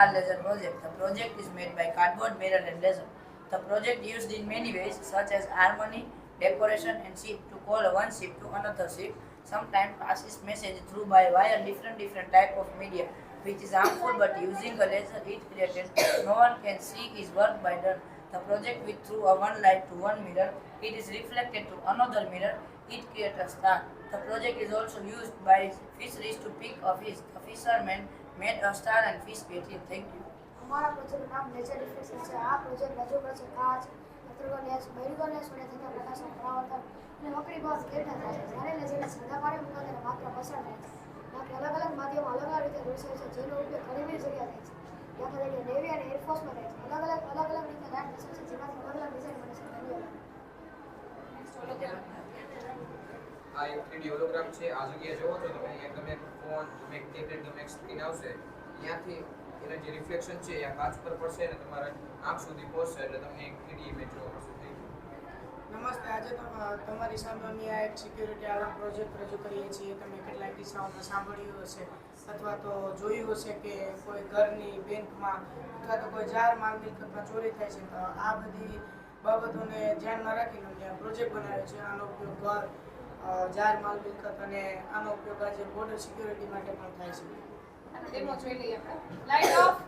Laser project. The project is made by cardboard, mirror and laser. The project used in many ways such as harmony, decoration and ship to call one ship to another ship. Sometimes passes message through by wire different type of media which is harmful, but using a laser it created no one can see his work by done. The project with through a one light to one mirror, it is reflected to another mirror, it creates a star. The project is also used by fisheries to pick a fish. The fishermen made a star and fish created. Thank you. हमारा project नाम nature reflection છે આ project રજૂ કરે છે કાચ પત્રકો lens બૈરીગો lens વડે થતા પ્રકાશનું પરાવર્તન અને વક્રી ભાગ ડેટા થાય છે જ્યારે લેઝરને સીધા પાડે મૂકે ત્યારે માત્ર પસાર થાય છે બાકી અલગ અલગ માધ્યમો અલગ અલગ રીતે દર્શાવે છે જેનો ઉપયોગ ઘણી બધી જગ્યાએ થાય છે દાખલા તરીકે નેવી અને એરફોર્સમાં થાય છે અલગ અલગ રીતે લાઇટ દર્શાવે છે જેમાંથી અલગ અલગ ડિઝાઇન બને છે આ એક 3D હોલોગ્રામ છે આ જગ્યાએ જોવો છો તમે અહીંયા તમે ફોન તમે ટેબ્લેટ તમે સ્ક્રીન આવશે અહીંયાથી એનો જે રિફ્લેક્શન છે એ કાચ પર પડશે અને તમારા આંખ સુધી પહોંચશે એટલે તમને એક 3D ઇમેજ જોવા મળશે. નમસ્તે, આજે તમારી સામે અમે આ એક સિક્યુરિટી આવા પ્રોજેક્ટ રજૂ કરીએ છીએ. તમે કેટલાક કિસ્સાઓમાં સાંભળ્યું હશે અથવા તો જોયું હશે કે કોઈ ઘરની બેંકમાં અથવા તો કોઈ જાહેર માલ મિલકતમાં ચોરી થાય છે. તો આ બધી બાબતોને ધ્યાનમાં રાખીને અમે પ્રોજેક્ટ બનાવ્યો છે. આનો ઉપયોગ ઘર, જાહેર માલ મિલકત અને આનો ઉપયોગ આજે બોર્ડર સિક્યુરિટી માટે પણ થાય છે. ડેમો જોઈ લઈએ આપણે. Light of.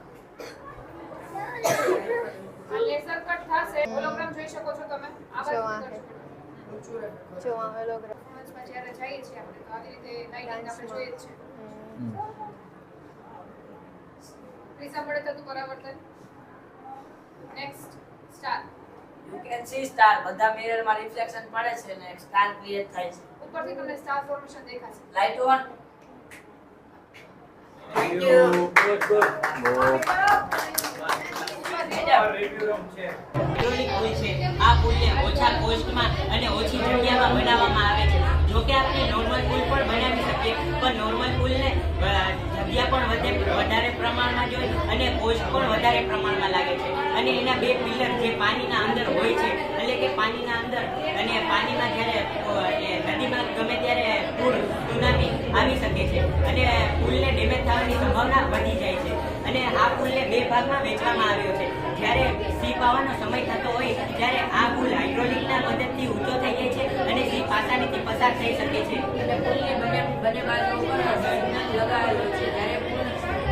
આ લેસર કટ થશે. હોલોગ્રામ જોઈ શકો છો તમે. આ બાજુ જો આ હોલોગ્રામ માં જ્યારે જઈએ છીએ આપણે તો આવી રીતે લાઇટિંગ આપણે જોઈએ જ છે. પ્રિઝમ વડે થતું પરાવર્તન. Next star. You can see star. બધા મિરર માં રિફ્લેક્શન પડે છે અને સ્ટાર ક્રિએટ થાય છે. ઉપરથી તમને સ્ટાર ફોર્મેશન દેખાશે. Light on. Thank you. Good. પુલ છે. આ પુલને ઓછા કોસ્ટમાં અને ઓછી જગ્યામાં બનાવવામાં આવે છે. જો કે આપણે નોર્મલ પુલ પણ બનાવી શકીએ, પણ નોર્મલ પુલને જગ્યા પણ વધારે પ્રમાણમાં જોઈએ અને કોસ્ટ પણ વધારે પ્રમાણમાં લાગે છે. અને એના બે પિલર જે પાણીના અંદર હોય છે, એટલે કે પાણીના અંદર અને પાણીમાં જ્યારે નદીમાં ગમે ત્યારે પૂર સુનામી આવી શકે છે અને પુલને ડેમેજ થવાની સંભાવના વધી જાય છે. અને આ પુલને બે ભાગમાં વહેંચવામાં આવ્યો છે. જ્યારે સીપ આવવાનો સમય થતો હોય ત્યારે આ પુલ હાઇડ્રોલિકના મદદથી ઊંચો થઈ જાય છે અને સીપ આસાનીથી પસાર થઈ શકે છે. અને પુલની બંને બાજુ પર સિગ્નલ લગાવેલો છે. જ્યારે પુલ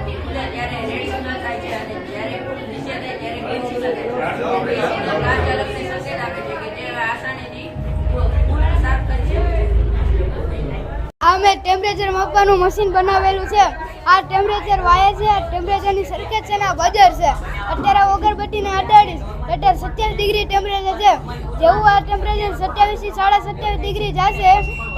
નીકળે ત્યારે રેડ સિગ્નલ થાય છે અને જ્યારે પુલ નીચે થાય ત્યારે ગ્રીન સિગ્નલ થાય છે. કાર ચાલકને સંકેત આપે છે કે તે આસાનીથી પુલ સાફ કરી શકે. આ મેં ટેમ્પરેચર માપવાનું મશીન બનાવેલું છે. આ ટેમ્પરેચર વાય છે, આ ટેમ્પરેચરની સર્કિટ છે ને આ બજર છે. અત્યારે અગરબત્તીને અડાડીશ એટલે 27 ડિગ્રી ટેમ્પરેચર છે. જેવું આ ટેમ્પરેચર 27 થી 27.5 ડિગ્રી જશે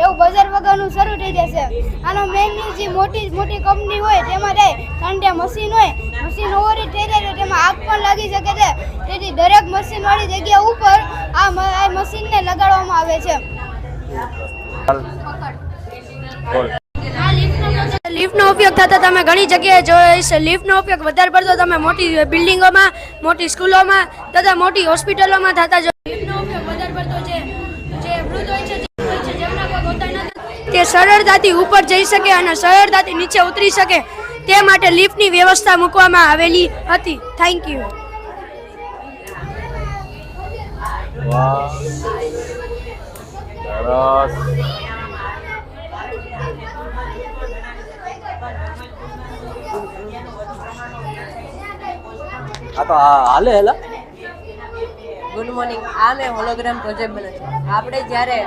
એવું બજર વગરનું શરૂ થઈ જશે. આનો મેઇન જે મોટી કંપની હોય તેમાં જાય, કારણ કે મશીન હોય, મશીન ઓવરહીટ થઈ જાય તો તેમાં આગ પણ લાગી શકે છે. તેથી દરેક મશીનવાળી જગ્યા ઉપર આ મશીનને લગાડવામાં આવે છે. લિફ્ટનો ઉપયોગ થતા તમે ઘણી જગ્યાએ જોઈ છે. લિફ્ટનો ઉપયોગ વધારે પડતો તમે મોટી બિલ્ડિંગોમાં, મોટી સ્કૂલોમાં તથા મોટી હોસ્પિટલોમાં થતા લિફ્ટનો ઉપયોગ વધારે પડતો જે વૃદ્ધ હોય છે, જેમના કોઈ પોતા નથી, તે સરળતાથી ઉપર જઈ શકે અને સરળતાથી નીચે ઉતરી શકે તે માટે લિફ્ટની વ્યવસ્થા મૂકવામાં આવેલી હતી. Thank you. આ તો હાલે હેલા. Good morning. આ મેં હોલોગ્રામ પ્રોજેક્ટ બને છે. આપણે જ્યારે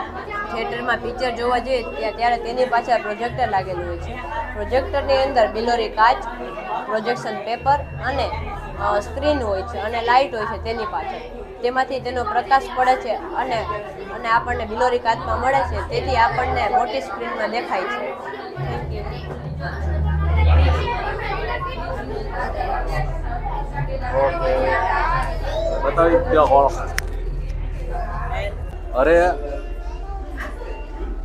થિયેટરમાં પિક્ચર જોવા જઈએ ત્યારે તેની પાછળ પ્રોજેક્ટર લાગેલું હોય છે. પ્રોજેક્ટરની અંદર બિલોરી કાચ, પ્રોજેક્શન પેપર અને સ્ક્રીન હોય છે અને લાઇટ હોય છે તેની પાછળ. તેમાંથી તેનો પ્રકાશ પડે છે અને આપણને બિલોરી કાચમાં મળે છે. તેથી આપણને મોટી સ્ક્રીનમાં દેખાય છે. Thank you. बताइए क्या और अरे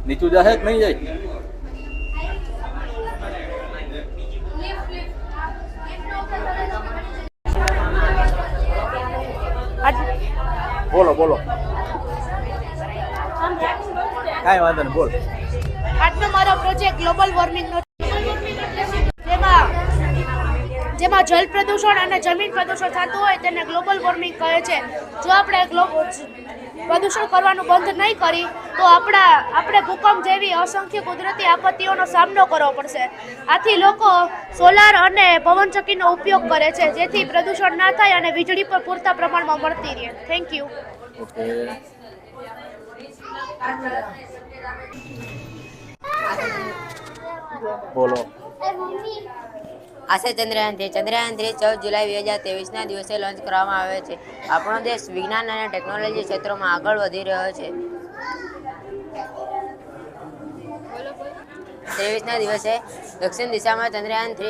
नीचू जाए कि नहीं जाए? बोलो કાંઈ વાંધો નહીં, બોલ. આજનો મારો પ્રોજેક્ટ ગ્લોબલ વોર્મિંગનો, જેમાં જેમાં જલ પ્રદૂષણ અને જમીન પ્રદૂષણ થતું હોય તેને ગ્લોબલ વોર્મિંગ કહે છે. જો આપણે પ્રદૂષણ કરવાનું બંધ નહીં કરી તો આપણે ભૂકંપ જેવી અસંખ્ય કુદરતી આપત્તિઓનો સામનો કરવો પડશે. આથી લોકો સોલાર અને પવનચક્કીનો ઉપયોગ કરે છે, જેથી પ્રદૂષણ ના થાય અને વીજળી પણ પૂરતા પ્રમાણમાં મળતી રહે. Thank you. ઓકે. બોલો. આશે ચંદ્રયાન-3 14 જુલાઈ 2023ના દિવસે લોન્ચ કરવામાં આવે છે. આપણો દેશ વિજ્ઞાન અને ટેકનોલોજી ક્ષેત્રોમાં આગળ વધી રહ્યો છે. 23ના દિવસે દક્ષિણ દિશામાં ચંદ્રયાન-3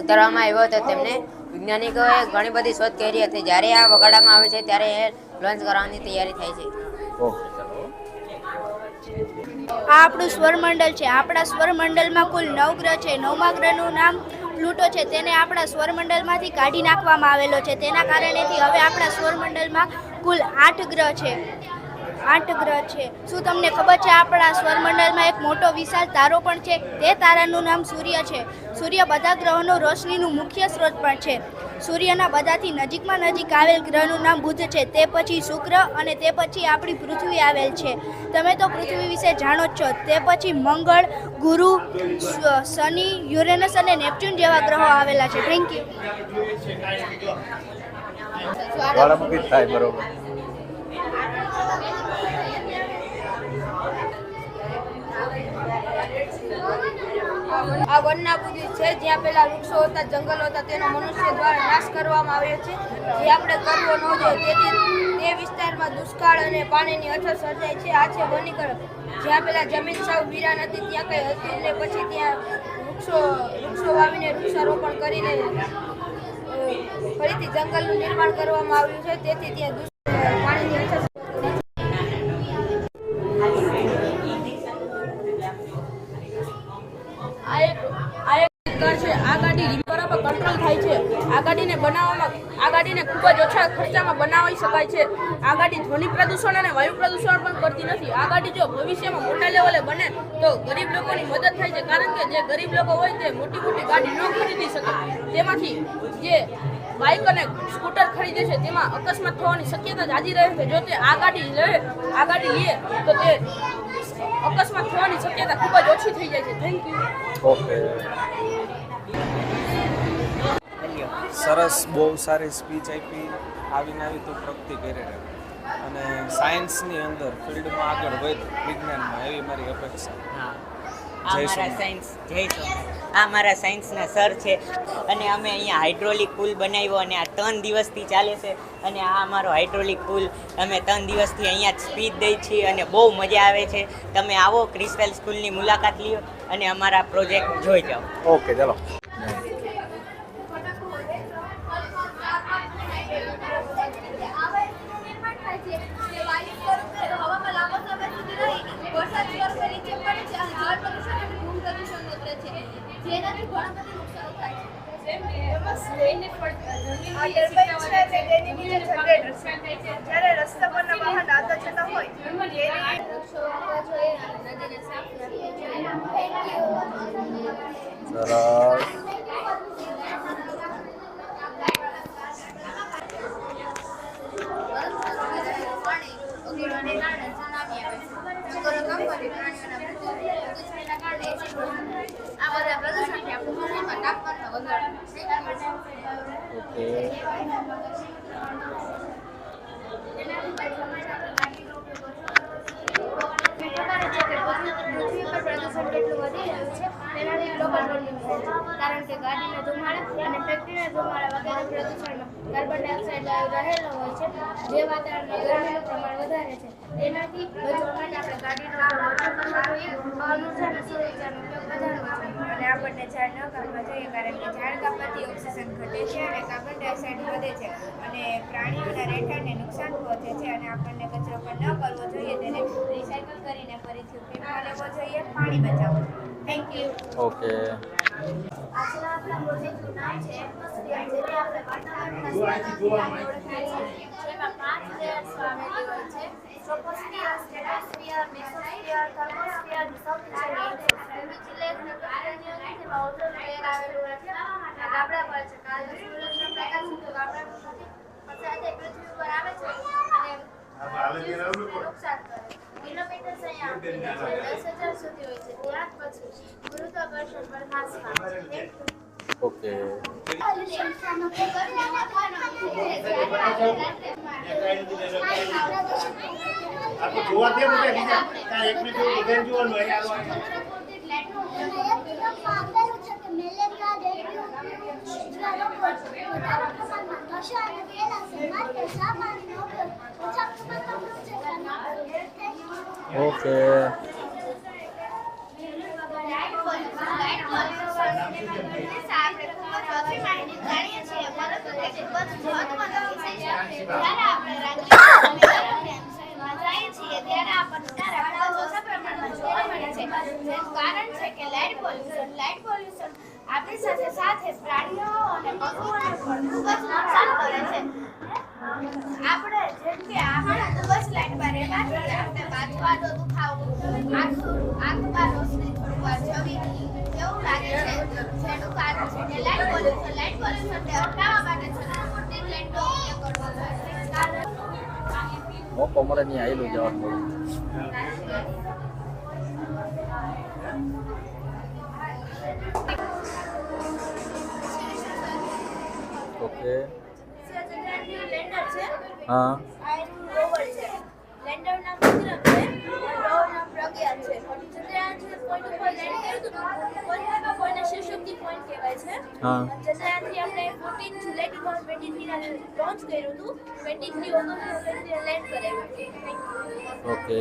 ઉતારવામાં આવ્યો હતો. તેમને વૈજ્ઞાનિકોએ ઘણી બધી શોધ કરી હતી. જ્યારે આ વગાડવામાં આવે છે ત્યારે એ લોન્ચ કરવાની તૈયારી થાય છે. ઓકે. આ આપણું સ્વરમંડળ છે. આપણા સ્વરમંડળમાં કુલ 9 ગ્રહ છે. 9મા ગ્રહનું નામ પ્લુટો છે. તેને આપણા સ્વરમંડળમાંથી કાઢી નાખવામાં આવેલો છે. તેના કારણેથી હવે આપણા સ્વરમંડળમાં કુલ 8 ગ્રહ છે. 8 ગ્રહ છે. શું તમને ખબર છે આપણા સ્વરમંડળમાં એક મોટો વિશાળ તારો પણ છે? તે તારાનું નામ સૂર્ય છે. સૂર્ય બધા ગ્રહોનો રોશનીનું મુખ્ય સ્ત્રોત પણ છે. સૂર્યના બધાથી નજીકમાં નજીક આવેલ ગ્રહનું નામ બુધ છે. તે પછી શુક્ર અને તે પછી આપણી પૃથ્વી આવેલ છે. તમે તો પૃથ્વી વિશે જાણો જ છો. તે પછી મંગળ, ગુરુ, શનિ, યુરેનસ અને નેપચ્યુન જેવા ગ્રહો આવેલા છે. Thank you. વાળામાં થાય બરોબર. આ વનનાબૂદી છે. જ્યાં પહેલા વૃક્ષો હતા, જંગલ હતા, તેનો મનુષ્ય દ્વારા નાશ કરવામાં આવ્યો છે, જે આપણે કરવો ન જોઈએ. તેથી તે વિસ્તારમાં દુષ્કાળ અને પાણીની અછત સર્જાય છે. આ છે વનીકરણ. જ્યાં પહેલા જમીન સાવ વિરાન હતી ત્યાં કંઈ હતું ને પછી ત્યાં વૃક્ષો વાવીને વૃક્ષારોપણ કરીને ફરીથી જંગલનું નિર્માણ કરવામાં આવ્યું છે. તેથી ત્યાં પાણીની અછત છે. આ ગાડી રિપેર પર કંટ્રોલ થાય છે. આ ગાડીને ખૂબ જ ઓછા ખર્ચામાં બનાવી શકાય છે. આ ગાડી ધ્વનિ પ્રદૂષણ અને વાયુ પ્રદૂષણ પણ કરતી નથી. આ ગાડી જો ભવિષ્યમાં મોટા લેવલે બને તો ગરીબ લોકોની મદદ થાય છે, કારણ કે જે ગરીબ લોકો હોય તે મોટી ગાડી ન ખરીદી શકે. તેમાંથી જે બાઇક અને સ્કૂટર ખરીદે છે તેમાં અકસ્માત થવાની શક્યતા જાજી રહે છે. જો તે આ ગાડી લે તો તે અકસ્માત થવાની શક્યતા ખૂબ જ ઓછી થઈ જાય છે. Thank you. ઓકે. સરસ, બહુ સારી સ્પીચ આપી. આવી તો પ્રગતિ કરી રહે અને સાયન્સની અંદર ફિલ્ડમાં આગળ વધ વિજ્ઞાનમાં, એવી મારી અપેક્ષા. આ મારા સાયન્સના સર છે અને અમે અહીંયા હાઇડ્રોલિક પુલ બનાવ્યો અને આ 3 દિવસથી ચાલે છે. અને આ અમારો હાઇડ્રોલિક પુલ અમે 3 દિવસથી અહીંયા જ સ્પીચ દઈએ છીએ અને બહુ મજા આવે છે. તમે આવો, ક્રિસ્ટલ સ્કૂલની મુલાકાત લ્યો અને અમારા પ્રોજેક્ટ જોઈ જાઓ. ઓકે, ચાલો. જ્યારે રસ્તા પરના વાહન આવતા જતા હોય કારણ કે ગાડીના ધુમાડા અને ફેક્ટરીના ધુમાડા વગેરે પ્રદૂષણમાં કાર્બન ડાયોક્સાઇડ રહેલો હોય છે, જે વાતાવરણમાં ગરમીનું પ્રમાણ વધારે છે. તેનાથી બચવા માટે આપણે ગાડીનો ઉપયોગ ઓછો કરવો જોઈએ, પવન ઉર્જા અને સૌર ઉર્જાનો ઉપયોગ વધારવો જોઈએ અને આપણને ઝાડ ન કાપવા જોઈએ, કારણ કે ઝાડ કાપવાથી ઓક્સિજન ઘટે છે અને કાર્બન ડાયોક્સાઇડ વધે છે અને પ્રાણીઓના રહેઠાણને નુકસાન પહોંચે છે. અને આપણને કચરો પણ ન કરવો જોઈએ, તેને રિસાયકલ કરીને ફરીથી ઉપયોગમાં લેવો જોઈએ, પાણી બચાવવું જોઈએ. Thank you. ઓકે. આજના આપણા પ્રોજેક્ટનું નામ છે એટમોસ્ફિયર, જેને આપણે વાતાવરણના સ્તરથી ઓળખાય છે. જેમાં 5 લેયર્સ આવેલી હોય છે. ટ્રોપોસ્ફિયર, સ્ટ્રેટોસ્ફિયર, મેસોસ્ફિયર, થર્મોસ્ફિયર, સૌથી છેલ્લે બીજી લેયરની તેમાં ઓઝોન લેયર આવેલું હોય છે અને ગાબડા પર છે કારણ કે સૂર્યનો પ્રકાશ સીધો ગાબડા પર સાથે પૃથ્વી ઉપર આવે છે અને જીવસૃષ્ટિને નુકસાન કરે. કિલોમીટર અહીંયા 10,000 સુધી હોય છે. ત્યાર પછી ગુરુત્વાકર્ષણ પર ખાસ કામ છે. ઓકે ઓકે કારણ છે કે લાઇટ પોલ્યુશન આપણી સાથે સાથે પ્રાણીઓ અને પશુઓને પણ ખૂબ જ નુકસાન કરે છે. આપણે જેમ કે આપણે ખૂબ જ લાઇટમાં રહેવાથી આપણે માથાનો દુખાવો, આંખમાં રોશની થોડી વાર જવી એવું લાગે છે. જેનું કારણ છે કે લાઇટ પોલ્યુશનને અટકાવવા માટે છોટી લાઇટનો ઉપયોગ કરવો જોઈએ. મોકો મળે નહીં આવેલું જવાનું ઓકે લેન્ડર છે, હા આ એનું રોવર છે. લેન્ડરના વિક્રમ છે, રોવરના પ્રજ્ઞાન છે. ચંદ્રયાન જે પોઈન્ટ ઉપર લેન્ડ કર્યું હતું કોઈને શિશુક્તિ પોઈન્ટ કહેવાય છે. હા ચંદ્રયાનથી આપણે 14 જુલાઈ 2023 ના લોન્ચ કર્યું હતું. 23 ઓગસ્ટ લેન્ડ કરાવ્યું હતું. ઓકે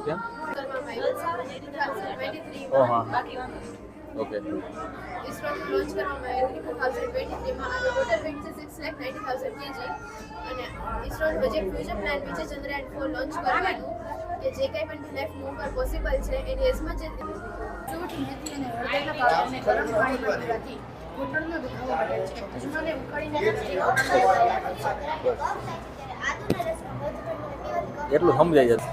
કેમ ઓ હા ઓકે ઇસરોનું લોન્ચ કરવામાં આવ્યું 2023 માં આનો ટોટલ વેઇટ છે 6,90,000 kg અને ઇસરોનું પ્રોજેક્ટ ફ્યુઝન પ્લાન વિશે ચંદ્રયાન 4 લોન્ચ કરવાનું કે જે કંઈ પણ લાઈફ મૂવ પર પોસિબલ છે એની એઝમાં જે ચૂંટ મેથી અને હળદરના પાવડરને ગરમ પાણીમાં પીવાથી ઘૂંટણનો દુખાવો ઘટે છે. અજમાને ઉકાળીને એટલું સમજાય છે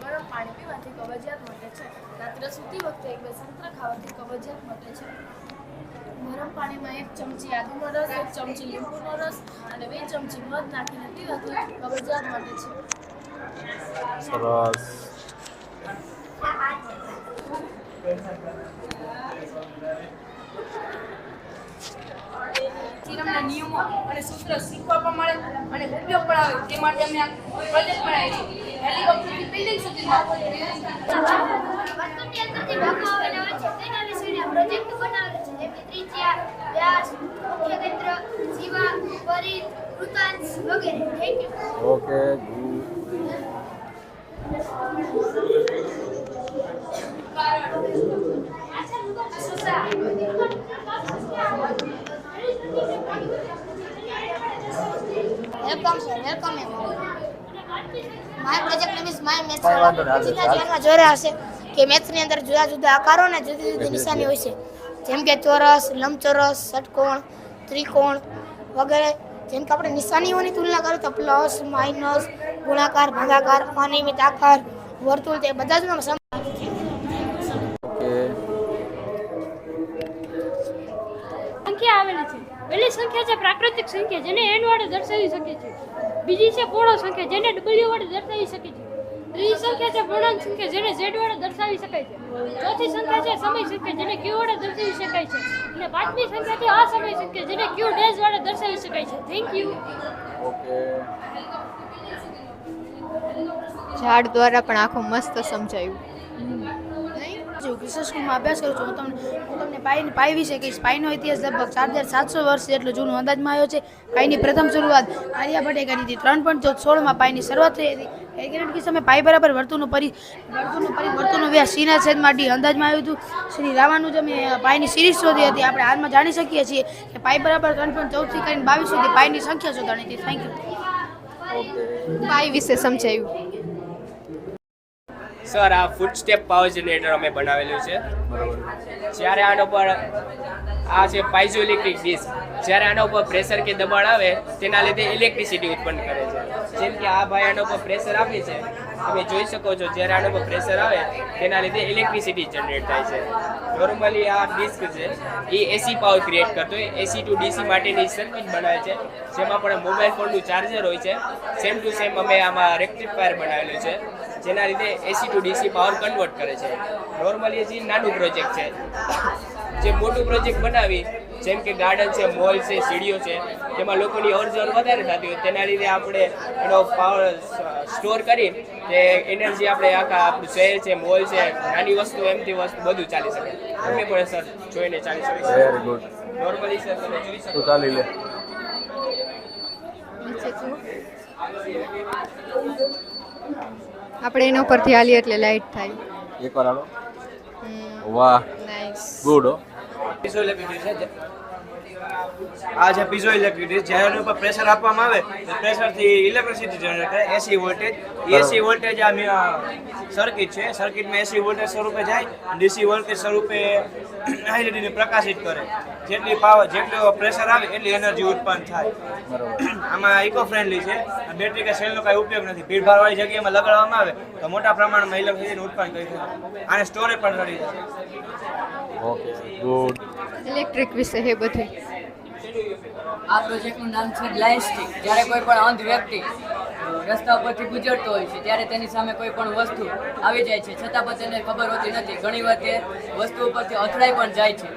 ગરમ પાણી પીવાથી કબજિયાત મટે છે. રાત્રે સૂતી વખતે 1-2 સંતરા ખાવાથી કબજિયાત મટે છે. ગરમ પાણીમાં 1 ચમચી આદુનો રસ, 1 ચમચી લીંબુનો રસ અને 2 ચમચી મધ નાખીને પીવાથી કબજિયાત મટે છે. સરસ સિરમના નિયમો અને સૂત્રો શીખવા પણ મળે અને ઉપયોગ પણ આવે તે માટે અમે આ પ્રોજેક્ટ બનાવ્યો છે. હેલિકોપ્ટરથી બિલ્ડિંગ સુધીમાં વસ્તુની અંદરથી ભાગો આવેલા હોય છે તેના વિશેના પ્રોજેક્ટ બનાવેલા છે. જેમ કે ત્રિજ્યા, વ્યાસ, મુખ્ય કેન્દ્ર, જીવા, પરિઘ, વૃત્તાંશ વગેરે. Thank you. Okay welcome sir, welcome એમ. My project name is my maths. કાંઈ વાંધો નહીં, જેના ધ્યાનમાં જોયા હશે કે મેથ્સની અંદર જુદા જુદા આકારો અને જુદી જુદી નિશાની હોય છે. જેમ કે ચોરસ, લંબચોરસ, ષટકોણ, ત્રિકોણ વગેરે. જેમ કે આપણે નિશાનીઓની તુલના કરીએ તો પ્લસ, માઇનસ, ગુણાકાર, ભાગાકાર, અનિયમિત આકાર, વર્તુળ તે બધા જ ઓકે સંખ્યા આવેલી છે. પહેલી સંખ્યા છે પ્રાકૃતિક સંખ્યા જેને n વડે દર્શાવી શકે છે. બીજી છે પૂર્ણ સંખ્યા જેને w વડે દર્શાવી શકે છે. ત્રીજી સંખ્યા છે પૂર્ણાંક સંખ્યા જેને ઝેડ વડે દર્શાવી શકાય છે. ચોથી સંખ્યા છે સમય સંખ્યા જેને ક્યુ વડે દર્શાવી શકાય છે. અને પાંચમી સંખ્યા છે અસમય સંખ્યા જેને ક્યુ ડેશ વડે દર્શાવી શકાય છે. Thank you. ઓકે. ઝાડ દ્વારા પણ આખું મસ્ત સમજાયું. ક્રિસ્ટલ સ્કૂલમાં અભ્યાસ કરું છું. હું તમને પાઈ વિશે કહીશ. પાઈનો ઇતિહાસ લગભગ 4700 વર્ષ જેટલો જૂનો અંદાજમાં આવ્યો છે. પાઈની પ્રથમ શરૂઆત આર્યભટ્ટે કરી હતી. 3.16માં પાઈની શરૂઆત થઈ હતી. એગ્રેટ સમયે પાઈ બરાબર વર્તુળનું વ્યાસ સીના છેદમાં ડી અંદાજમાં આવ્યું હતું. શ્રી રામાનુજમે પાઈની સિરીઝ શોધી હતી. આપણે હાલમાં જાણી શકીએ છીએ કે પાઈ બરાબર 3.14 થી કરીને 22 સુધી પાઈની સંખ્યા શોધાણી હતી. Thank you. પાઈ વિશે સમજાયું. સર આ ફૂટસ્ટેપ પાવર જનરેટર અમે બનાવેલું છે. જ્યારે આના ઉપર આ છે પાઇઝો ઇલેક્ટ્રિક ડિસ્ક, જ્યારે આના ઉપર પ્રેશર કે દબાણ આવે તેના લીધે ઇલેક્ટ્રિસિટી ઉત્પન્ન કરે છે. જેમ કે આ ભાઈ આના ઉપર પ્રેશર આપે છે, તમે જોઈ શકો છો. જ્યારે આના ઉપર પ્રેશર આવે તેના લીધે ઇલેક્ટ્રિસિટી જનરેટ થાય છે. નોર્મલી આ ડિસ્ક છે એ એસી પાવર ક્રિએટ કરતો હોય. એસી ટુ ડીસી માટેની સર્કિટ બનાવે છે, જેમાં પણ મોબાઈલ ફોનનું ચાર્જર હોય છે. સેમ ટુ સેમ અમે આમાં રેક્ટિફાયર બનાવેલું છે, જેના લીધે એસી ટુ ડીસી પાવર કન્વર્ટ કરે છે. નોર્મલી જે નાનું પ્રોજેક્ટ છે, જે મોટું પ્રોજેક્ટ બનાવી જેમ કે ગાર્ડન છે, મોલ છે, સીડીઓ છે, તેમાં લોકોની અવરજવર વધારે થતી હોય, તેના લીધે આપણે એનો પાવર સ્ટોર કરી તે એનર્જી આપણે આખા આપણું શહેર છે, મોલ છે, નાની વસ્તુ એમથી વસ્તુ બધું ચાલી શકે. તમે પણ સર જોઈને ચાલી શકે. Very good. નોર્મલી સર તમે જોઈ શકો. તું ચાલી લે. આપણે એના ઉપરથી હાલીએ એટલે લાઈટ થાય. એકવાર હાલો. વાહ, નાઈસ. ગુડ. હો. પીઝો ઇલેક્ટ્રિક છે. આ છે પીઝો ઇલેક્ટ્રિક. જ્યારે એની ઉપર પ્રેશર આપવામાં આવે તો પ્રેશરથી ઇલેક્ટ્રિસિટી જનરેટ થાય. AC voltage. એસી વોલ્ટેજ આ સર્કિટ છે. સર્કિટમાં એસી વોલ્ટેજ સ્વરૂપે જાય, ડીસી વોલ્ટેજ સ્વરૂપે એલઈડીને પ્રકાશિત કરે. જેટલી પાવર જેટલો પ્રેશર આવે એટલી એનર્જી ઉત્પન્ન થાય. આમાં ઇકો ફ્રેન્ડલી છે. બેટરી કે સેલનો કાંઈ ઉપયોગ નથી. ભીડભાડવાળી જગ્યામાં લગાડવામાં આવે તો મોટા પ્રમાણમાં ઇલેક્ટ્રિસિટીનું ઉત્પન્ન કરી શકે. આને સ્ટોરેજ પણ કરી શકે. Okay, good. ઇલેક્ટ્રિક વિશે હે બધું. આ પ્રોજેક્ટનું નામ છે બ્લાઇન્ડ સ્ટિક. જ્યારે કોઈ પણ અંધ વ્યક્તિ રસ્તા ઉપરથી ગુજરતો હોય છે ત્યારે તેની સામે કોઈ પણ વસ્તુ આવી જાય છે, છતાં પણ તેને ખબર હોતી નથી. ઘણી વાર તે વસ્તુ ઉપરથી અથડાઈ પણ જાય છે.